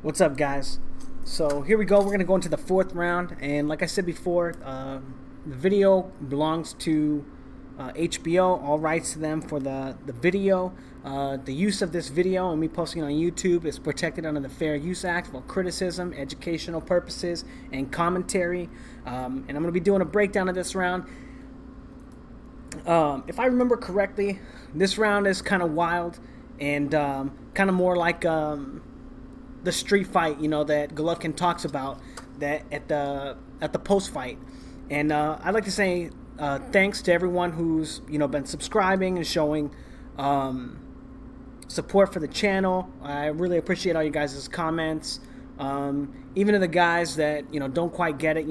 What's up, guys? So here we go. We're gonna go into the fourth round, and like I said before, the video belongs to HBO. All rights to them for the video. The use of this video and me posting it on YouTube is protected under the Fair Use Act for criticism, educational purposes, and commentary. And I'm gonna be doing a breakdown of this round. If I remember correctly, this round is kind of wild and kind of more like the street fight, you know, that Golovkin talks about that at the post fight. And I'd like to say thanks to everyone who's been subscribing and showing support for the channel. I really appreciate all you guys' comments. Even to the guys that don't quite get it,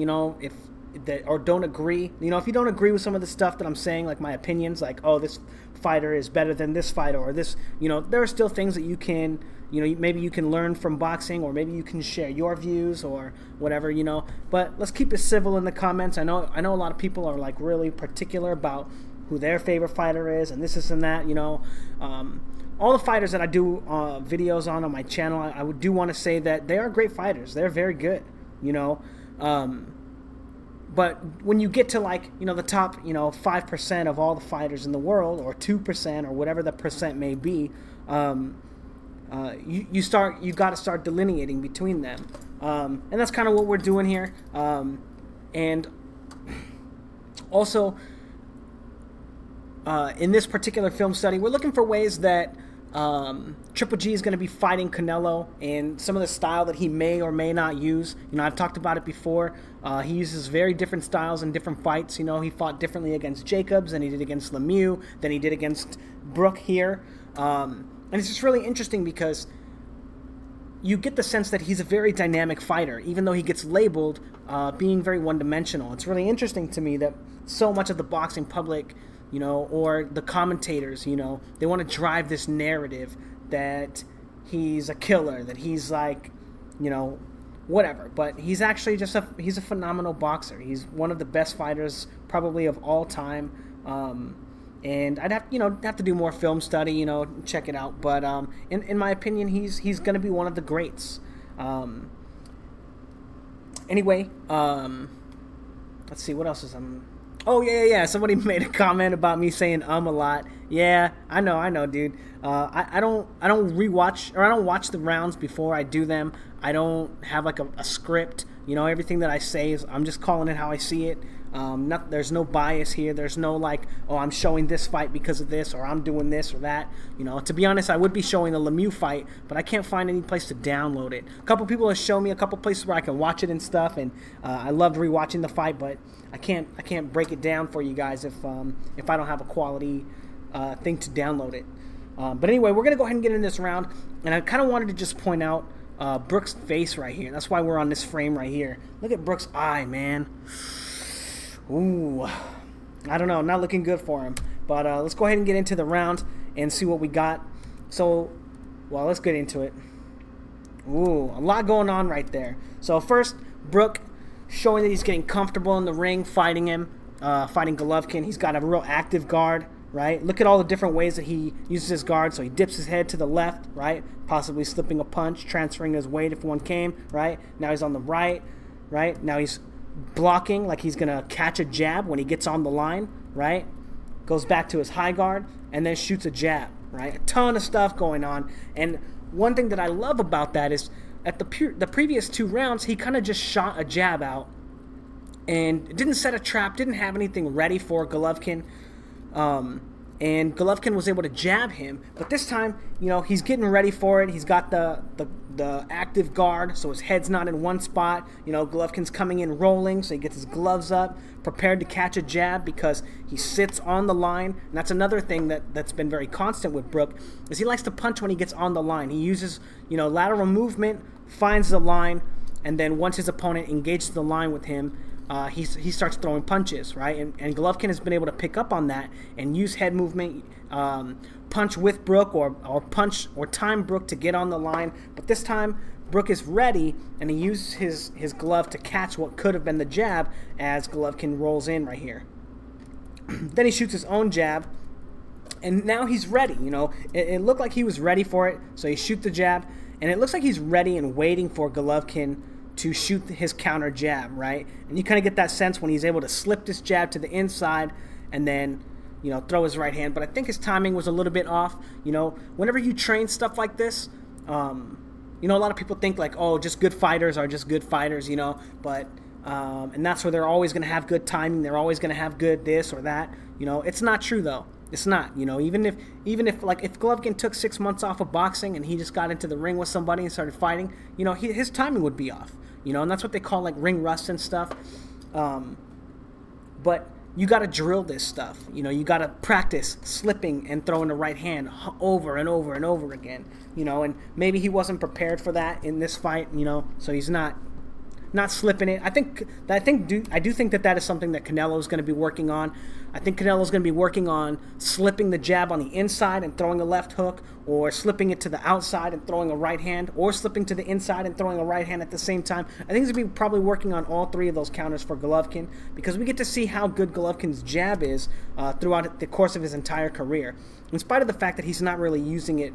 or don't agree. If you don't agree with some of the stuff that I'm saying, like my opinions, like, oh, this fighter is better than this fighter, or this, there are still things that you can, maybe you can learn from boxing, or maybe you can share your views or whatever, But let's keep it civil in the comments. I know a lot of people are like really particular about who their favorite fighter is, and this and that, all the fighters that I do videos on my channel, I do want to say that they are great fighters. They're very good, But when you get to the top, 5% of all the fighters in the world, or 2%, or whatever the percent may be, you got to start delineating between them, and that's kind of what we're doing here. And also, in this particular film study, we're looking for ways that Triple G is going to be fighting Canelo, and some of the style that he may or may not use. I've talked about it before. He uses very different styles in different fights. He fought differently against Jacobs than he did against Lemieux, than he did against Brook here. And it's just really interesting because you get the sense that he's a very dynamic fighter, even though he gets labeled being very one-dimensional. It's really interesting to me that so much of the boxing public, or the commentators, they want to drive this narrative that he's a killer, that he's like, whatever. But he's actually just he's a phenomenal boxer. He's one of the best fighters probably of all time. And I'd have to do more film study, check it out. But in my opinion, he's going to be one of the greats. Anyway, let's see, what else is Oh yeah. Somebody made a comment about me saying a lot. Yeah, I know, dude. I don't rewatch, or I don't watch the rounds before I do them. I don't have like a script. Everything that I say is, I'm just calling it how I see it. There's no bias here. There's no like, oh, I'm showing this fight because of this, or I'm doing this or that. To be honest, I would be showing the Lemieux fight, but I can't find any place to download it. A couple people have shown me a couple places where I can watch it and stuff, and I loved rewatching the fight, but I can't break it down for you guys if I don't have a quality thing to download it. But anyway, we're gonna go ahead and get in this round, and I kind of wanted to just point out Brook's face right here. That's why we're on this frame right here. Look at Brook's eye, man. Ooh, I don't know, not looking good for him. But let's go ahead and get into the round and see what we got. So, well, let's get into it. Ooh, a lot going on right there. So first, Brook showing that he's getting comfortable in the ring, fighting Golovkin. He's got a real active guard, right? Look at all the different ways that he uses his guard. So he dips his head to the left, right? Possibly slipping a punch, transferring his weight if one came, right? Now he's on the right, right? Now he's blocking like he's gonna catch a jab when he gets on the line, right? Goes back to his high guard and then shoots a jab, right? A ton of stuff going on. And one thing that I love about that is at the previous two rounds, he kind of just shot a jab out and didn't set a trap, didn't have anything ready for Golovkin. And Golovkin was able to jab him, but this time, he's getting ready for it. He's got the active guard, so his head's not in one spot. Golovkin's coming in rolling, so he gets his gloves up, prepared to catch a jab because he sits on the line. And that's another thing that's been very constant with Brook, is he likes to punch when he gets on the line. He uses, lateral movement, finds the line, and then once his opponent engages the line with him, he starts throwing punches, right? And Golovkin has been able to pick up on that and use head movement, punch with Brook, or punch or time Brook to get on the line. But this time, Brook is ready, and he uses his glove to catch what could have been the jab as Golovkin rolls in right here. Then he shoots his own jab, and now he's ready. It looked like he was ready for it, so he shoots the jab, And it looks like he's ready and waiting for Golovkin to shoot his counter jab, right? And you kind of get that sense when he's able to slip this jab to the inside and then, you know, throw his right hand. But I think his timing was a little bit off. You know, whenever you train stuff like this, you know, a lot of people think like, oh, just good fighters are just good fighters, you know, but and that's where they're always going to have good timing. They're always going to have good this or that. You know, it's not true though. It's not. You know, even if like if Golovkin took 6 months off of boxing and he just got into the ring with somebody and started fighting, you know, his timing would be off. You know, and that's what they call like ring rust and stuff. But you got to drill this stuff. You know, you got to practice slipping and throwing the right hand over and over and over again. You know, and maybe he wasn't prepared for that in this fight. You know, so he's not slipping it. I do think that is something that Canelo is going to be working on. I think Canelo is going to be working on slipping the jab on the inside and throwing a left hook, or slipping it to the outside and throwing a right hand, or slipping to the inside and throwing a right hand at the same time. I think he's going to be probably working on all 3 of those counters for Golovkin, because we get to see how good Golovkin's jab is throughout the course of his entire career, in spite of the fact that he's not really using it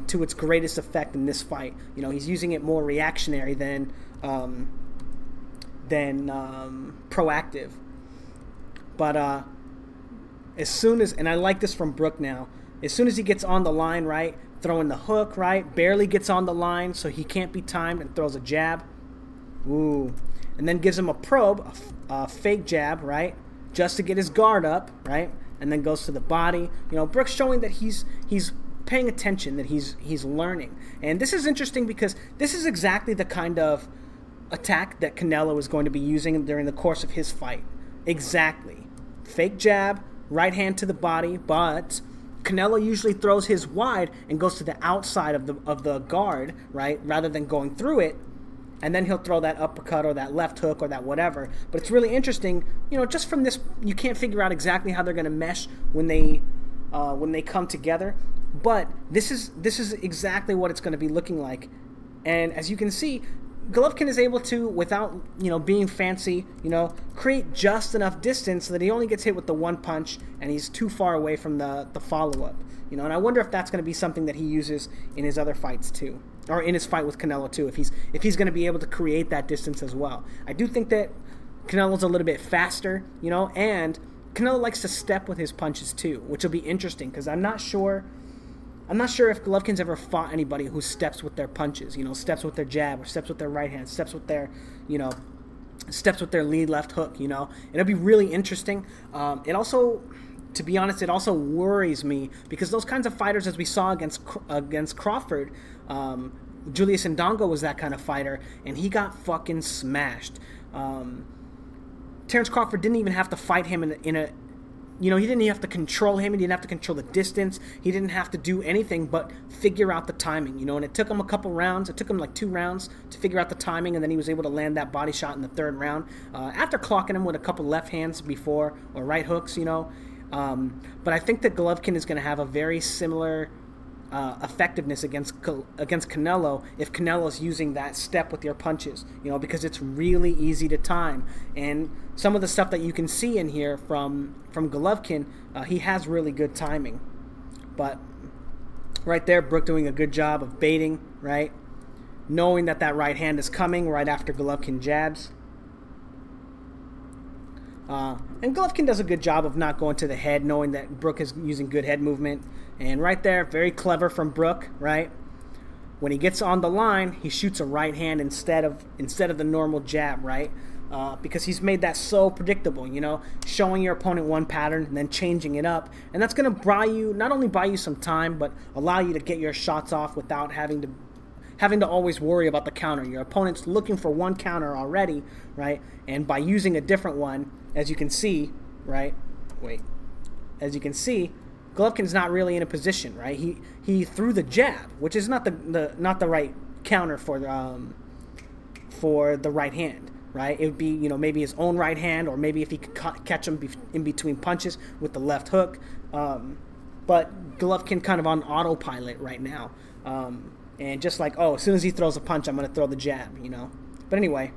to its greatest effect in this fight. You know, he's using it more reactionary than proactive. But as soon as, and I like this from Brook now, as soon as he gets on the line, right, throwing the hook, right, barely gets on the line so he can't be timed, and throws a jab, ooh, and then gives him a probe, a fake jab, right, just to get his guard up, right, and then goes to the body. You know, Brook's showing that he's paying attention, that he's learning. And this is interesting because this is exactly the kind of attack that Canelo is going to be using during the course of his fight. Exactly. Fake jab, right hand to the body, but Canelo usually throws his wide and goes to the outside of the guard, right, rather than going through it, and then he'll throw that uppercut or that left hook or that whatever. But it's really interesting, you know, just from this, you can't figure out exactly how they're going to mesh when they come together, but this is exactly what it's going to be looking like. And as you can see, Golovkin is able to, without, you know, being fancy, you know, create just enough distance so that he only gets hit with the one punch and he's too far away from the follow-up. You know, and I wonder if that's going to be something that he uses in his other fights too, or in his fight with Canelo too, if he's going to be able to create that distance as well. I do think that Canelo's a little bit faster, you know, and Canelo likes to step with his punches too, which will be interesting because I'm not sure if Golovkin's ever fought anybody who steps with their punches, you know, steps with their jab, or steps with their right hand, steps with their, you know, steps with their lead left hook, you know. It'll be really interesting. It also, to be honest, it also worries me because those kinds of fighters, as we saw against Crawford, Julius Ndongo was that kind of fighter, and he got fucking smashed. Terrence Crawford didn't even have to fight him in a you know, he didn't even have to control him. He didn't have to control the distance. He didn't have to do anything but figure out the timing, you know. And it took him a couple rounds. It took him like 2 rounds to figure out the timing, and then he was able to land that body shot in the 3rd round after clocking him with a couple left hands before, or right hooks, you know. But I think that Golovkin is going to have a very similar effectiveness against Canelo if Canelo's using that step with your punches, you know, because it's really easy to time. And some of the stuff that you can see in here from Golovkin, he has really good timing. But right there, Brook doing a good job of baiting, right, knowing that right hand is coming right after Golovkin jabs. And Golovkin does a good job of not going to the head, knowing that Brook is using good head movement. And right there, very clever from Brook, right? When he gets on the line, he shoots a right hand instead of the normal jab, right? Because he's made that so predictable, you know, showing your opponent one pattern and then changing it up. And that's going to not only buy you some time, but allow you to get your shots off without having to always worry about the counter. Your opponent's looking for one counter already, right? And by using a different one, as you can see, right? As you can see, Golovkin's not really in a position, right? He threw the jab, which is not the right counter for the right hand, right? It would be, you know, maybe his own right hand, or maybe if he could catch him in between punches with the left hook. But Golovkin kind of on autopilot right now. And just like, oh, as soon as he throws a punch, I'm going to throw the jab, you know. But anyway,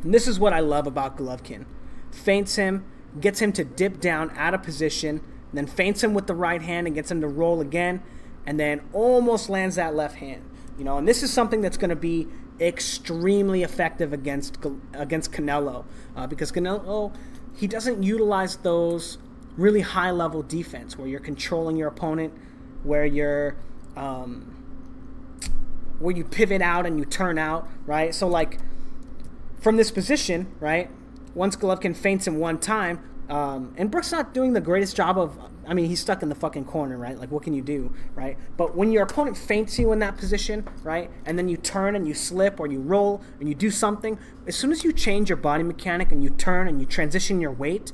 this is what I love about Golovkin. Feints him, gets him to dip down out of position, then feints him with the right hand and gets him to roll again, and then almost lands that left hand. And this is something that's going to be extremely effective against Canelo, because Canelo, he doesn't utilize those really high-level defense where you're controlling your opponent, where you pivot out and you turn out, right? So like from this position, right, once Golovkin feints him one time, and Brook's not doing the greatest job of, I mean, he's stuck in the fucking corner, right? Like, what can you do, right? But when your opponent feints you in that position, right, and then you turn and you slip or you roll and you do something, as soon as you change your body mechanic and you turn and you transition your weight,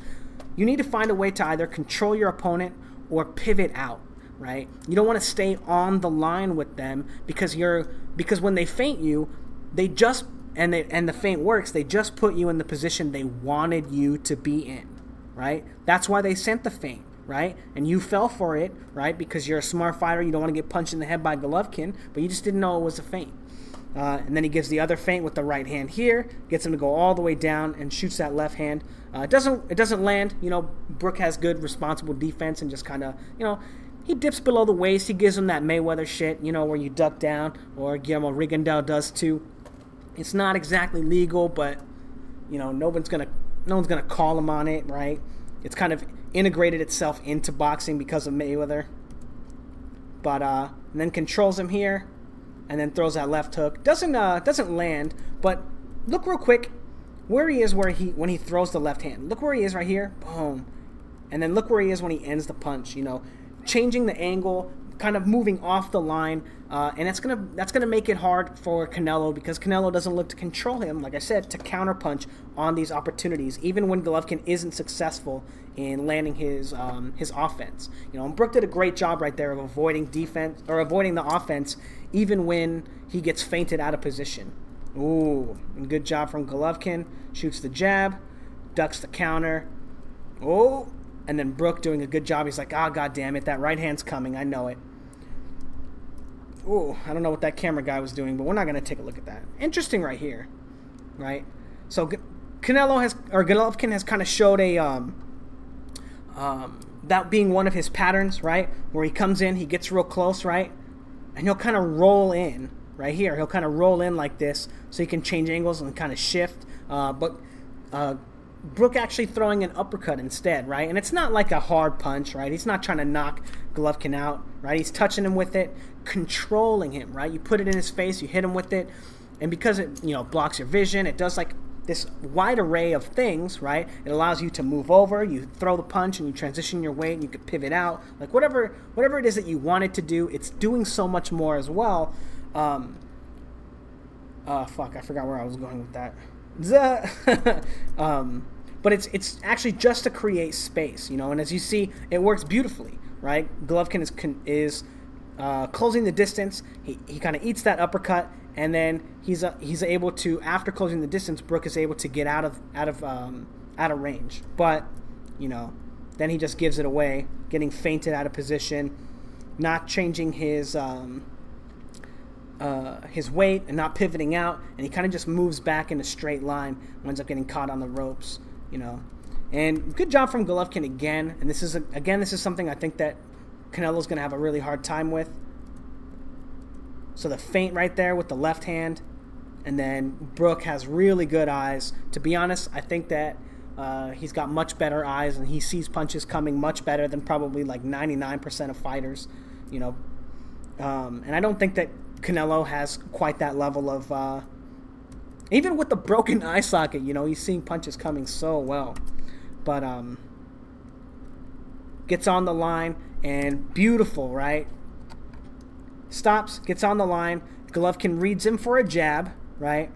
you need to find a way to either control your opponent or pivot out, right? You don't want to stay on the line with them because when they feint you, they just and the feint works, they just put you in the position they wanted you to be in, right? That's why they sent the feint, right? And you fell for it, right? Because you're a smart fighter, you don't want to get punched in the head by Golovkin, but you just didn't know it was a feint. And then he gives the other feint with the right hand here, gets him to go all the way down and shoots that left hand. It doesn't land. Brook has good responsible defense and just kind of, he dips below the waist. He gives him that Mayweather shit, where you duck down, or Guillermo Rigondeaux does too. It's not exactly legal, but no one's gonna call him on it, right? It's kind of integrated itself into boxing because of Mayweather. But and then controls him here, and then throws that left hook. Doesn't land, but look real quick where he is when he throws the left hand. Look where he is right here. Boom. And then look where he is when he ends the punch, changing the angle, kind of moving off the line, and that's gonna make it hard for Canelo because Canelo doesn't look to control him, like I said, to counterpunch on these opportunities, even when Golovkin isn't successful in landing his offense. And Brook did a great job right there of avoiding the offense, even when he gets feinted out of position. Ooh, and good job from Golovkin. Shoots the jab, ducks the counter. Oh, and then Brook doing a good job. He's like, God damn it, that right hand's coming. I know it. Ooh, I don't know what that camera guy was doing, but we're not going to take a look at that. Interesting right here, right? So Golovkin has kind of showed that being one of his patterns, right? Where he comes in, he gets real close, right? And he'll kind of roll in right here. He'll kind of roll in like this so he can change angles and kind of shift. But Brook actually throwing an uppercut instead, right? And it's not like a hard punch, right? He's not trying to knock Golovkin out, right? He's touching him with it, controlling him, right? You put it in his face, you hit him with it, and because it, blocks your vision, it does like this wide array of things, right? It allows you to move over, you throw the punch, and you transition your weight, and you could pivot out. Like whatever it is that you want it to do, it's doing so much more as well. Fuck, I forgot where I was going with that. But it's actually just to create space, and as you see, it works beautifully, right? Golovkin is closing the distance. He kind of eats that uppercut, and then he's able to, after closing the distance, Brook is able to get out of range. But then he just gives it away, getting feinted out of position, not changing his weight and not pivoting out, and he kind of just moves back in a straight line, winds up getting caught on the ropes, And good job from Golovkin again, and this is something I think that Canelo's going to have a really hard time with. So the feint right there with the left hand, and then Brook has really good eyes. To be honest, I think that he's got much better eyes, and he sees punches coming much better than probably like 99% of fighters, and I don't think that Canelo has quite that level of, even with the broken eye socket, he's seeing punches coming so well. But gets on the line, and beautiful, right? Stops, gets on the line. Golovkin reads him for a jab, right?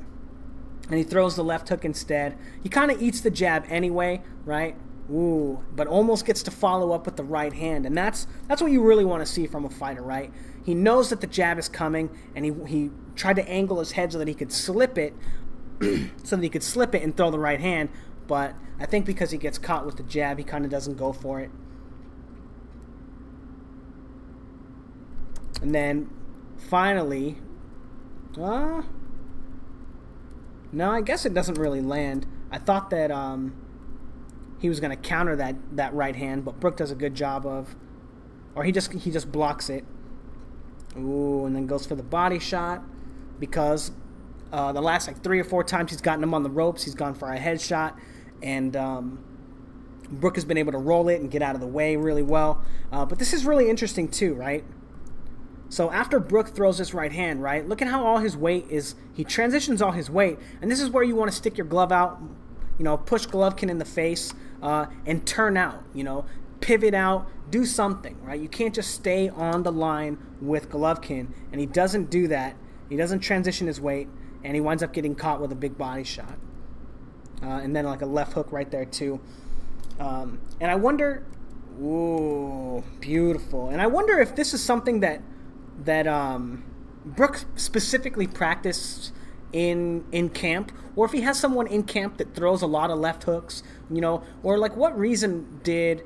And he throws the left hook instead. He kind of eats the jab anyway, right? Ooh, but almost gets to follow up with the right hand. And that's what you really want to see from a fighter, right? He knows that the jab is coming, and he tried to angle his head so that he could slip it, and throw the right hand. But I think because he gets caught with the jab, he kind of doesn't go for it. And then finally, no, I guess it doesn't really land. I thought that he was going to counter that right hand, but Brook does a good job of, or he just blocks it. Ooh, and then goes for the body shot because the last like 3 or 4 times he's gotten him on the ropes, he's gone for a headshot, and Brook has been able to roll it and get out of the way really well. But this is really interesting too, right? So after Brook throws this right hand, right, look at how all his weight is, he transitions all his weight, and this is where you want to stick your glove out, push Golovkin in the face, and turn out, pivot out, do something, right? You can't just stay on the line with Golovkin, and he doesn't do that. He doesn't transition his weight, and he winds up getting caught with a big body shot. And then like a left hook right there too. And I wonder, ooh, beautiful. And I wonder if this is something that Brook specifically practiced in camp, or if he has someone in camp that throws a lot of left hooks, or like what reason did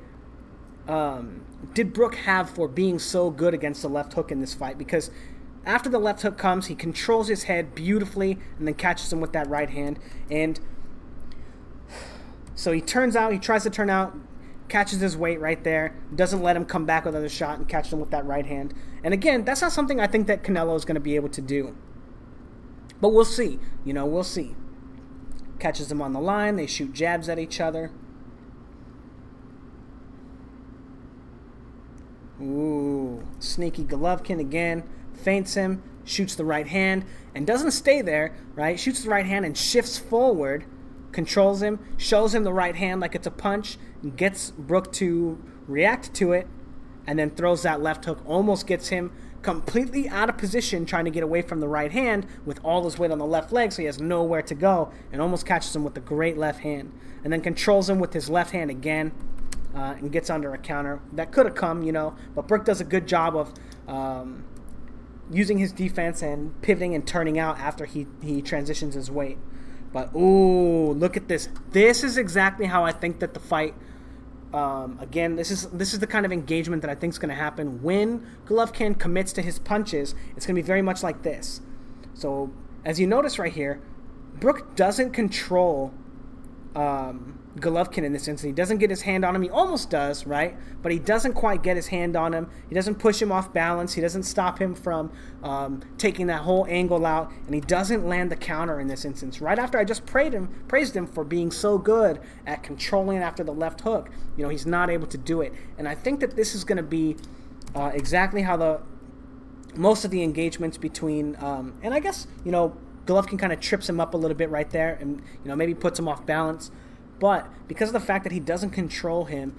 Brook have for being so good against the left hook in this fight? Because after the left hook comes, he controls his head beautifully and then catches him with that right hand. And so he tries to turn out, catches his weight right there, doesn't let him come back with another shot and catch him with that right hand. And again, that's not something I think that Canelo is going to be able to do. But we'll see. We'll see. Catches him on the line. They shoot jabs at each other. Ooh, sneaky Golovkin again. Feints him, shoots the right hand, and doesn't stay there, right? Shoots the right hand and shifts forward, controls him, shows him the right hand like it's a punch, gets Brook to react to it, and then throws that left hook, almost gets him completely out of position trying to get away from the right hand with all his weight on the left leg, so he has nowhere to go, and almost catches him with a great left hand, and then controls him with his left hand again, and gets under a counter. That could have come, but Brook does a good job of using his defense and pivoting and turning out after he transitions his weight. But, ooh, look at this. This is exactly how I think that the fight, again, this is the kind of engagement that I think is going to happen. When Golovkin commits to his punches, it's going to be very much like this. So, as you notice right here, Brook doesn't control Golovkin in this instance. He doesn't get his hand on him. He almost does, right? But he doesn't quite get his hand on him. He doesn't push him off balance. He doesn't stop him from taking that whole angle out. And he doesn't land the counter in this instance. Right after I just praised him for being so good at controlling after the left hook, he's not able to do it. And I think that this is going to be exactly how most of the engagements between, and I guess, Golovkin kind of trips him up a little bit right there and, maybe puts him off balance. But because of the fact that he doesn't control him,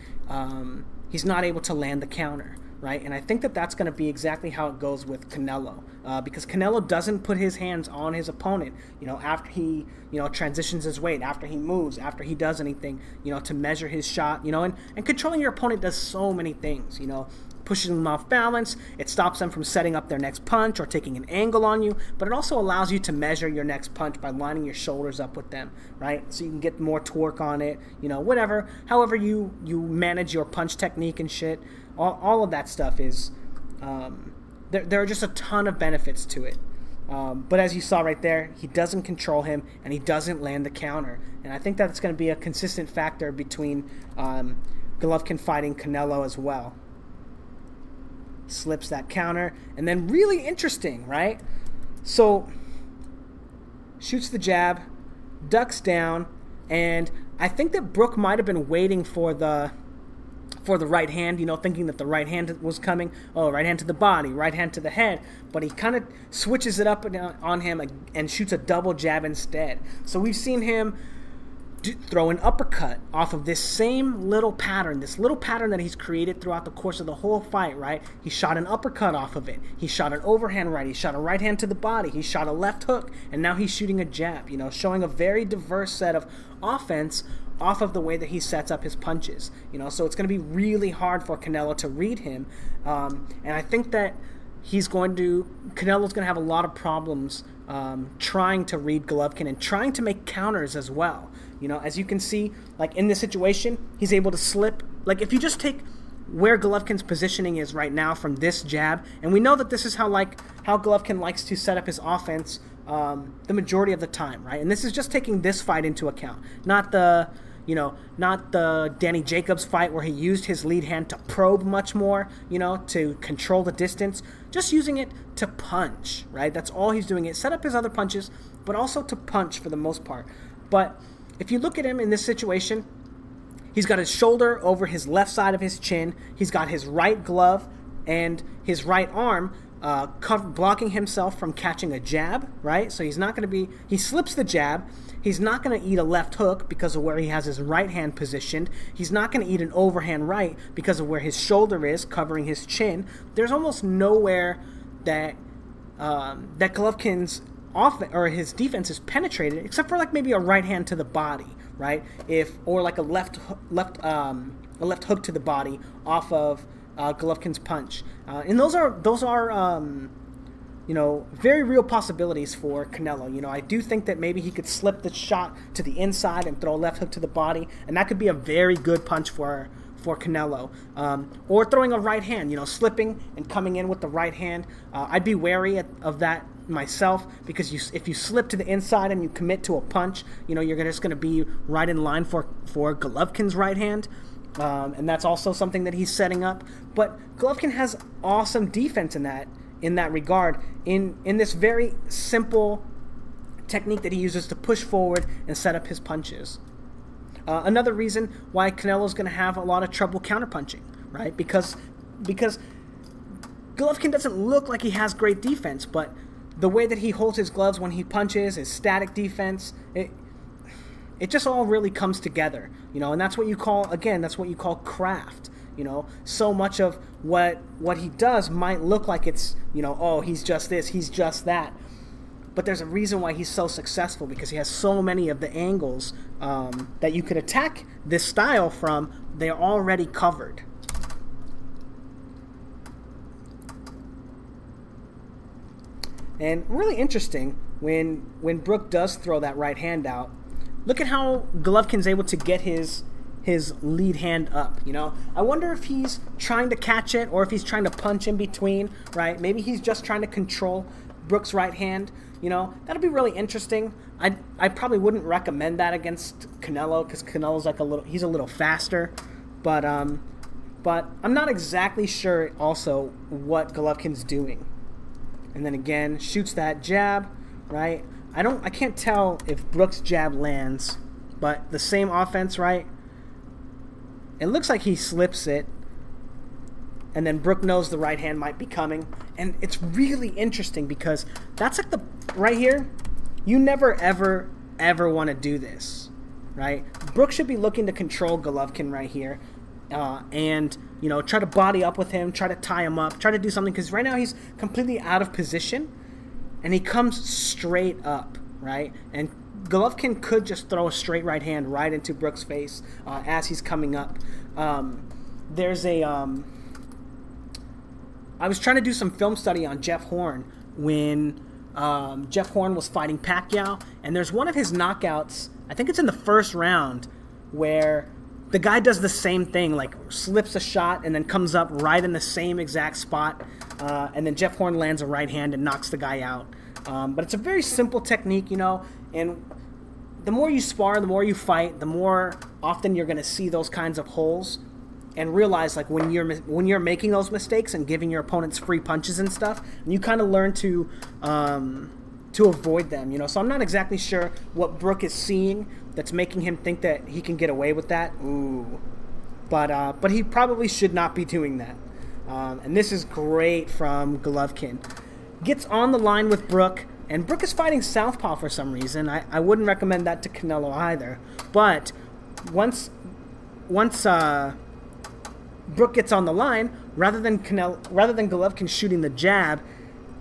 he's not able to land the counter, right? And I think that that's going to be exactly how it goes with Canelo, because Canelo doesn't put his hands on his opponent, after he, transitions his weight, after he moves, after he does anything, to measure his shot, and controlling your opponent does so many things, pushes them off balance, it stops them from setting up their next punch or taking an angle on you, but it also allows you to measure your next punch by lining your shoulders up with them, right? So you can get more torque on it, whatever, however you manage your punch technique and shit, all of that stuff is, there are just a ton of benefits to it. But as you saw right there, he doesn't control him and he doesn't land the counter. And I think that's going to be a consistent factor between Golovkin fighting Canelo as well. Slips that counter, and then really interesting, right? So shoots the jab, ducks down, and I think that Brook might have been waiting for the right hand, thinking that the right hand was coming. Oh, right hand to the body, right hand to the head, but he kind of switches it up on him and shoots a double jab instead. So we've seen him throw an uppercut off of this same little pattern, that he's created throughout the course of the whole fight, right? He shot an uppercut off of it. He shot an overhand right. He shot a right hand to the body. He shot a left hook, and now he's shooting a jab, showing a very diverse set of offense off of the way that he sets up his punches, so it's going to be really hard for Canelo to read him, and I think that Canelo's going to have a lot of problems trying to read Golovkin and trying to make counters as well. As you can see, like in this situation, he's able to slip. Like if you just take where Golovkin's positioning is right now from this jab, and we know that this is how Golovkin likes to set up his offense the majority of the time, right? And this is just taking this fight into account, not the You know, not the Danny Jacobs fight where he used his lead hand to probe much more, you know, to control the distance. Just using it to punch, right? That's all he's doing. It set up his other punches, but also to punch for the most part. But if you look at him in this situation, he's got his shoulder over his left side of his chin. He's got his right glove and his right arm blocking himself from catching a jab, right? So he's not going to be, he slips the jab. He's not going to eat a left hook because of where he has his right hand positioned. He's not going to eat an overhand right because of where his shoulder is covering his chin. There's almost nowhere that that Golovkin's his defense is penetrated, except for like maybe a right hand to the body, right? Or like a left hook to the body off of Golovkin's punch, and those are you know, very real possibilities for Canelo. You know, I do think that maybe he could slip the shot to the inside and throw a left hook to the body, and that could be a very good punch for Canelo. Or throwing a right hand, you know, slipping and coming in with the right hand. I'd be wary of that myself, because if you slip to the inside and you commit to a punch, you know, you're just going to be right in line for Golovkin's right hand. And that's also something that he's setting up. But Golovkin has awesome defense in that regard, in this very simple technique that he uses to push forward and set up his punches. Another reason why Canelo's going to have a lot of trouble counterpunching, right? Because Golovkin doesn't look like he has great defense, but the way that he holds his gloves when he punches, his static defense, it just all really comes together, you know, and that's what you call craft. You know, so much of what he does might look like it's, you know, oh, he's just this, he's just that. But there's a reason why he's so successful, because he has so many of the angles that you could attack this style from. They're already covered. And really interesting, when Brook does throw that right hand out, look at how Golovkin's able to get his lead hand up, you know. I wonder if he's trying to catch it or if he's trying to punch in between, right? Maybe he's just trying to control Brook's right hand, you know. That'll be really interesting. I probably wouldn't recommend that against Canelo, because Canelo's like he's a little faster, but I'm not exactly sure also what Golovkin's doing. And then again, shoots that jab, right? I can't tell if Brook's jab lands, but the same offense, right? It looks like he slips it, and then Brook knows the right hand might be coming. And it's really interesting, because that's like right here, you never, ever, ever want to do this, right? Brook should be looking to control Golovkin right here, and, you know, try to body up with him, try to tie him up, try to do something, because right now he's completely out of position, and he comes straight up, right? And Golovkin could just throw a straight right hand right into Brook's face as he's coming up. There's a I was trying to do some film study on Jeff Horn when Jeff Horn was fighting Pacquiao, and there's one of his knockouts, I think it's in the first round, where the guy does the same thing, like slips a shot and then comes up right in the same exact spot, and then Jeff Horn lands a right hand and knocks the guy out. But it's a very simple technique, you know, and the more you spar, the more you fight, the more often you're going to see those kinds of holes, and realize, like, when you're making those mistakes and giving your opponents free punches and stuff, and you kind of learn to avoid them, you know. So I'm not exactly sure what Brook is seeing that's making him think that he can get away with that. Ooh, but he probably should not be doing that. And this is great from Golovkin. Gets on the line with Brook, and Brook is fighting southpaw for some reason. I wouldn't recommend that to Canelo either. But once Brook gets on the line, rather than Golovkin shooting the jab,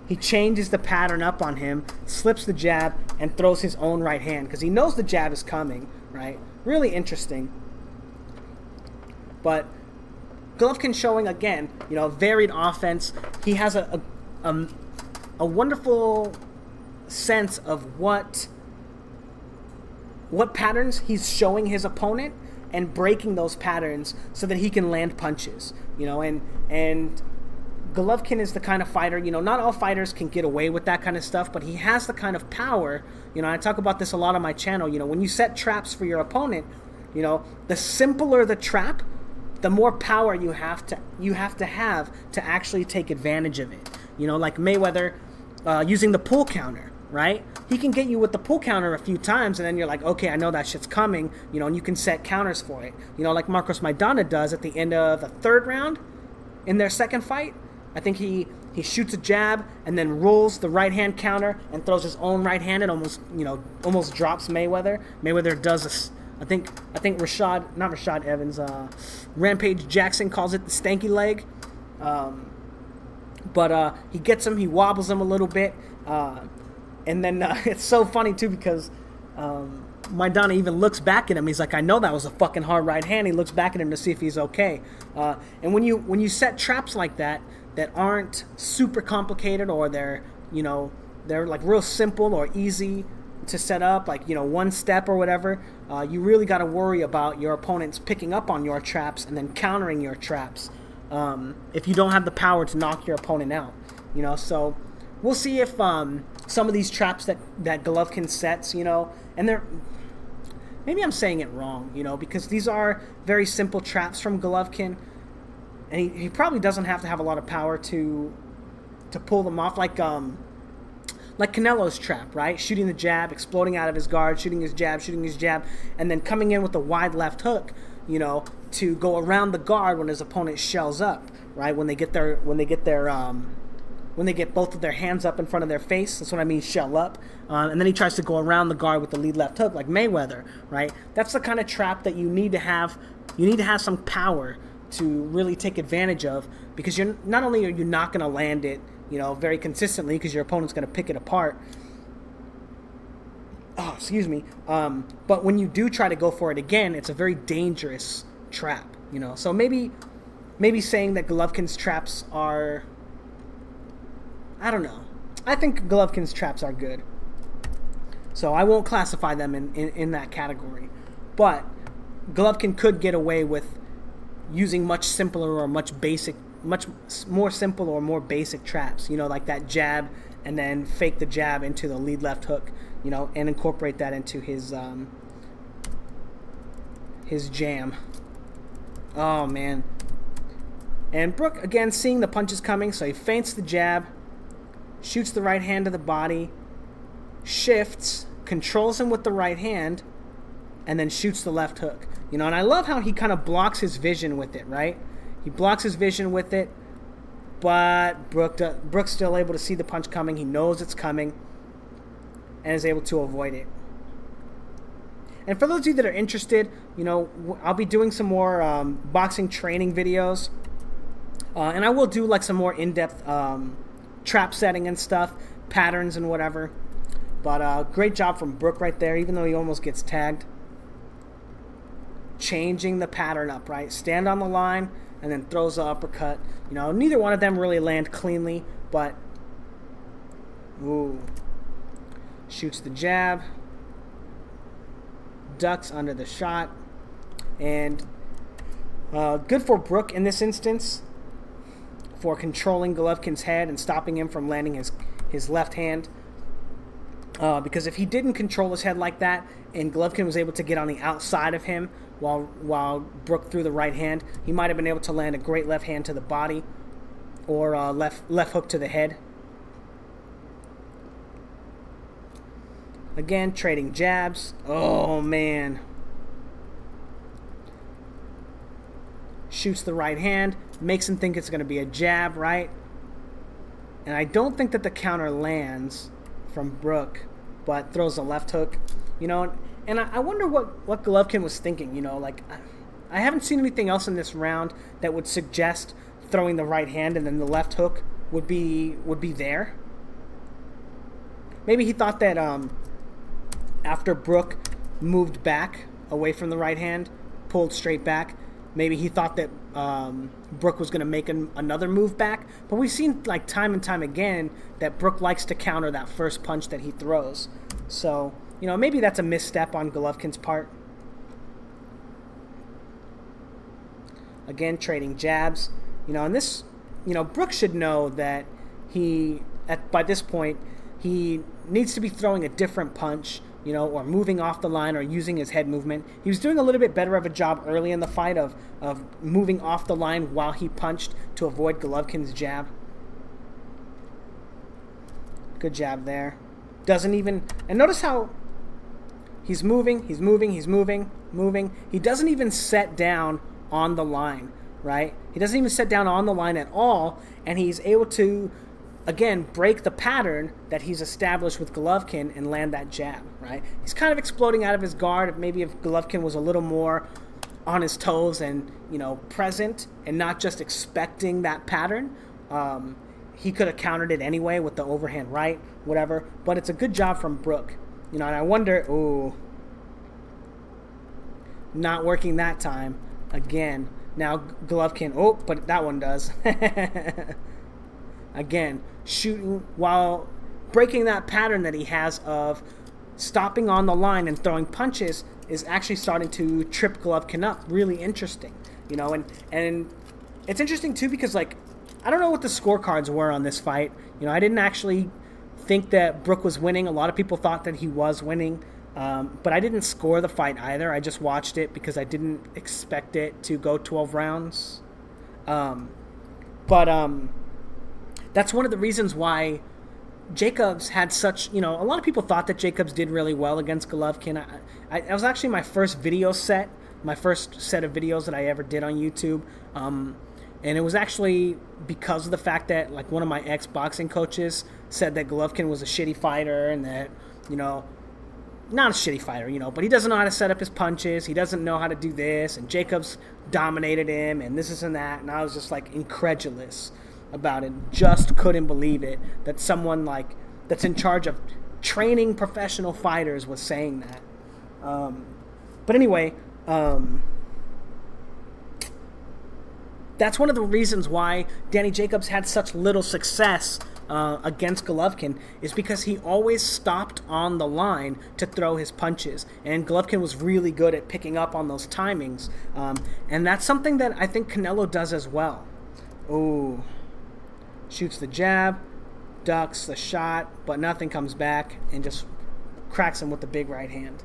he changes the pattern up on him, slips the jab, and throws his own right hand, because he knows the jab is coming, right? Really interesting. But Golovkin showing, again, you know, varied offense. He has a wonderful sense of what patterns he's showing his opponent, and breaking those patterns so that he can land punches, you know. And Golovkin is the kind of fighter, you know, not all fighters can get away with that kind of stuff, but he has the kind of power, you know. I talk about this a lot on my channel, you know, when you set traps for your opponent, You know, the simpler the trap, the more power you have to actually take advantage of it. You know, like Mayweather using the pull counter, right? He can get you with the pull counter a few times, and then you're like, okay, I know that shit's coming, you know, and you can set counters for it. You know, like Marcos Maidana does at the end of the 3rd round in their second fight. I think he shoots a jab and then rolls the right hand counter and throws his own right hand and almost drops Mayweather. Mayweather does this. I think not Rashad Evans, Rampage Jackson calls it the stanky leg. But he gets him, he wobbles him a little bit, and then it's so funny too because Maidana even looks back at him. He's like, I know that was a fucking hard right hand. He looks back at him to see if he's okay. And when you set traps like that aren't super complicated, or they're like real simple or easy to set up, like, you know, one step or whatever, you really got to worry about your opponents picking up on your traps and then countering your traps if you don't have the power to knock your opponent out. You know, so we'll see if some of these traps that Golovkin sets, you know, and they're, maybe I'm saying it wrong, you know, because these are very simple traps from Golovkin, and he probably doesn't have to have a lot of power to pull them off, like Canelo's trap, right? Shooting the jab, exploding out of his guard, shooting his jab, and then coming in with a wide left hook, you know, to go around the guard when his opponent shells up, right? When they get both of their hands up in front of their face, that's what I mean, shell up. And then he tries to go around the guard with the lead left hook, like Mayweather, right? That's the kind of trap that you need to have. You need to have some power to really take advantage of, because you're not only are you not going to land it, you know, very consistently, because your opponent's going to pick it apart. Oh, excuse me. But when you do try to go for it again, it's a very dangerous trap, you know. So maybe saying that Golovkin's traps are, I don't know. I think Golovkin's traps are good. So I won't classify them in that category. But Golovkin could get away with using much simpler or much more simple or more basic traps, you know, like that jab and then fake the jab into the lead left hook, you know, and incorporate that into his jam. Oh, man. And Brook, again, seeing the punches coming, so he feints the jab, shoots the right hand to the body, shifts, controls him with the right hand, and then shoots the left hook. You know, and I love how he kind of blocks his vision with it, right? He blocks his vision with it, but Brook's still able to see the punch coming. He knows it's coming and is able to avoid it. And for those of you that are interested, you know, I'll be doing some more boxing training videos. And I will do like some more in-depth trap setting and stuff, patterns and whatever. But great job from Brook right there, even though he almost gets tagged. Changing the pattern up, right? Stand on the line and then throws the uppercut. You know, neither one of them really land cleanly, but ooh. Shoots the jab. Ducks under the shot. And good for Brook in this instance for controlling Golovkin's head and stopping him from landing his left hand. Because if he didn't control his head like that and Golovkin was able to get on the outside of him while Brook threw the right hand, he might have been able to land a great left hand to the body or left hook to the head. Again, trading jabs. Oh, man. Shoots the right hand, makes him think it's going to be a jab, right? And I don't think that the counter lands from Brook, but throws a left hook, you know. And I wonder what Golovkin was thinking, you know. Like, I haven't seen anything else in this round that would suggest throwing the right hand and then the left hook would be there. Maybe he thought that after Brook moved back away from the right hand, pulled straight back, maybe he thought that Brook was going to make another move back. But we've seen, like, time and time again that Brook likes to counter that first punch that he throws. So, you know, maybe that's a misstep on Golovkin's part. Again, trading jabs. You know, and this, you know, Brook should know that by this point, he needs to be throwing a different punch you know, or moving off the line or using his head movement. He was doing a little bit better of a job early in the fight of moving off the line while he punched to avoid Golovkin's jab. Good jab there. Doesn't even... And notice how he's moving, he's moving, he's moving, moving. He doesn't even set down on the line, right? He doesn't even set down on the line at all, and he's able to, again, break the pattern that he's established with Golovkin and land that jab, right? He's kind of exploding out of his guard. Maybe if Golovkin was a little more on his toes and, you know, present and not just expecting that pattern, he could have countered it anyway with the overhand right, whatever. But it's a good job from Brook. You know, and I wonder, ooh, not working that time. Again, now Golovkin, oh, but that one does. Again, shooting while breaking that pattern that he has of stopping on the line and throwing punches is actually starting to trip Golovkin up. Really interesting, you know, and it's interesting too because, like, I don't know what the scorecards were on this fight. You know, I didn't actually think that Brook was winning. A lot of people thought that he was winning, but I didn't score the fight either. I just watched it because I didn't expect it to go 12 rounds. That's one of the reasons why Jacobs had such, you know, a lot of people thought that Jacobs did really well against Golovkin. It was actually my first video set, my first set of videos that I ever did on YouTube. And it was actually because of the fact that, like, one of my ex-boxing coaches said that Golovkin was a shitty fighter and that, you know, not a shitty fighter, you know, but he doesn't know how to set up his punches. He doesn't know how to do this. And Jacobs dominated him and this and that. And I was just, like, incredulous about it. Just couldn't believe it that someone, like, that's in charge of training professional fighters was saying that. But anyway, that's one of the reasons why Danny Jacobs had such little success against Golovkin, is because he always stopped on the line to throw his punches. And Golovkin was really good at picking up on those timings. And that's something that I think Canelo does as well. Ooh. Shoots the jab, ducks the shot, but nothing comes back and just cracks him with the big right hand.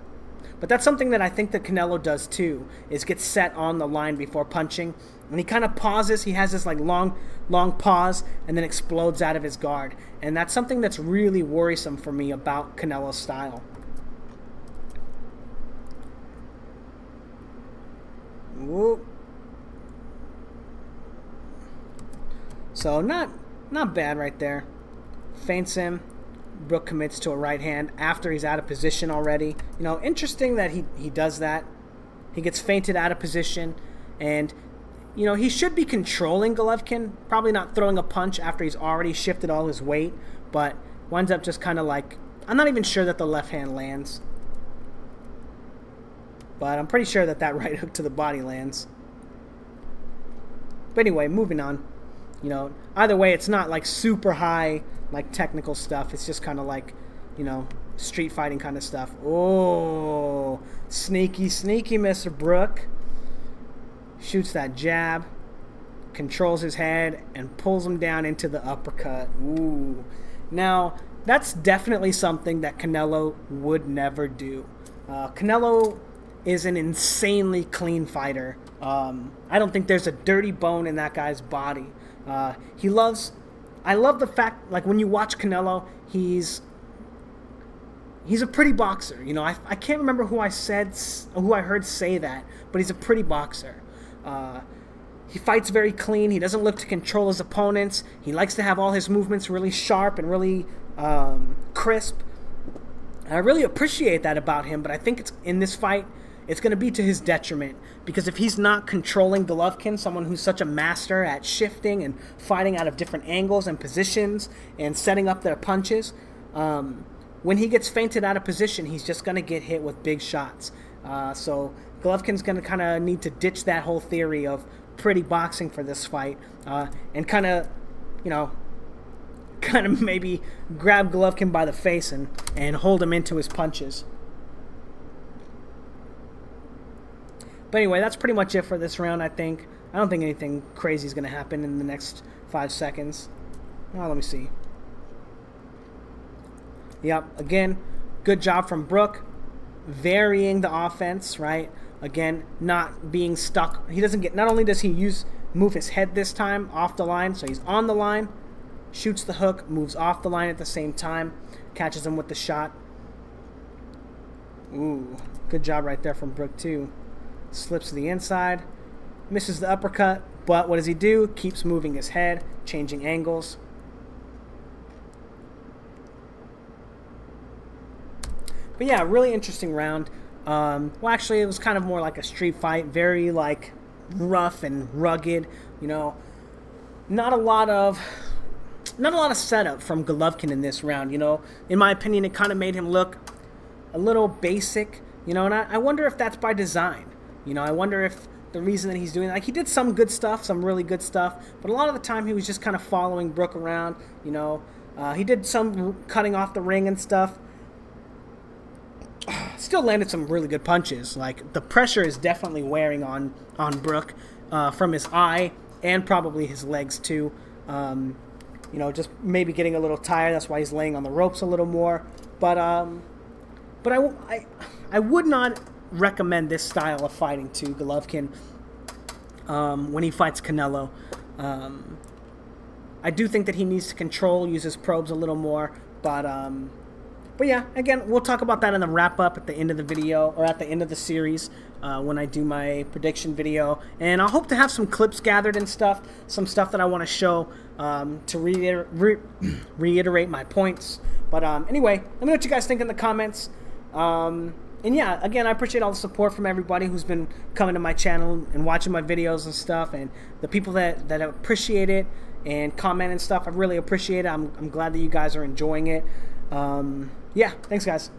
But that's something that I think that Canelo does too, is get set on the line before punching. And he kind of pauses. He has this, like, long pause and then explodes out of his guard. And that's something that's really worrisome for me about Canelo's style. Whoop. So not bad right there. Feints him. Brook commits to a right hand after he's out of position already. You know, interesting that he does that. He gets feinted out of position, and, you know, he should be controlling Golovkin, probably not throwing a punch after he's already shifted all his weight, but winds up just kind of like, I'm not even sure that the left hand lands, but I'm pretty sure that that right hook to the body lands. But anyway, moving on. You know, either way, it's not like super high, like, technical stuff. It's just kind of like, you know, street fighting kind of stuff. Oh, sneaky, sneaky, Mr. Brook. Shoots that jab, controls his head, and pulls him down into the uppercut. Ooh. Now, that's definitely something that Canelo would never do. Canelo is an insanely clean fighter. I don't think there's a dirty bone in that guy's body. I love the fact, like, when you watch Canelo, he's a pretty boxer. You know, I can't remember who I heard say that, but he's a pretty boxer. He fights very clean. He doesn't look to control his opponents. He likes to have all his movements really sharp and really crisp. And I really appreciate that about him, but I think in this fight, it's going to be to his detriment, because if he's not controlling Golovkin, someone who's such a master at shifting and fighting out of different angles and positions and setting up their punches, when he gets feinted out of position, he's just going to get hit with big shots. So Golovkin's going to kind of need to ditch that whole theory of pretty boxing for this fight, and kind of, you know, maybe grab Golovkin by the face and hold him into his punches. But anyway, that's pretty much it for this round, I think. I don't think anything crazy is going to happen in the next 5 seconds. Oh, let me see. Yep, again, good job from Brook, varying the offense, right? Again, not being stuck. He doesn't get, not only does he move his head this time off the line, so he's on the line, shoots the hook, moves off the line at the same time, catches him with the shot. Ooh, good job right there from Brook too. Slips to the inside, misses the uppercut, but what does he do? Keeps moving his head, changing angles. But yeah, really interesting round. Well, actually, it was kind of more like a street fight, very like rough and rugged. You know, not a lot of setup from Golovkin in this round. You know, in my opinion, it kind of made him look a little basic. You know, and I wonder if that's by design. You know, I wonder if the reason that he's doing, like, he did some good stuff, some really good stuff, but a lot of the time he was just kind of following Brook around. You know, he did some cutting off the ring and stuff. Still landed some really good punches. Like, the pressure is definitely wearing on Brook from his eye and probably his legs too. You know, just maybe getting a little tired. That's why he's laying on the ropes a little more. But I would not recommend this style of fighting to Golovkin when he fights Canelo. I do think that he needs to use his probes a little more, but yeah, again, we'll talk about that in the wrap-up at the end of the video, or at the end of the series, when I do my prediction video. And I hope to have some clips gathered and stuff, some stuff that I want to show to reiterate my points. But anyway, let me know what you guys think in the comments. And yeah, again, I appreciate all the support from everybody who's been coming to my channel and watching my videos and stuff, and the people that appreciate it and comment and stuff. I really appreciate it. I'm glad that you guys are enjoying it. Yeah, thanks guys.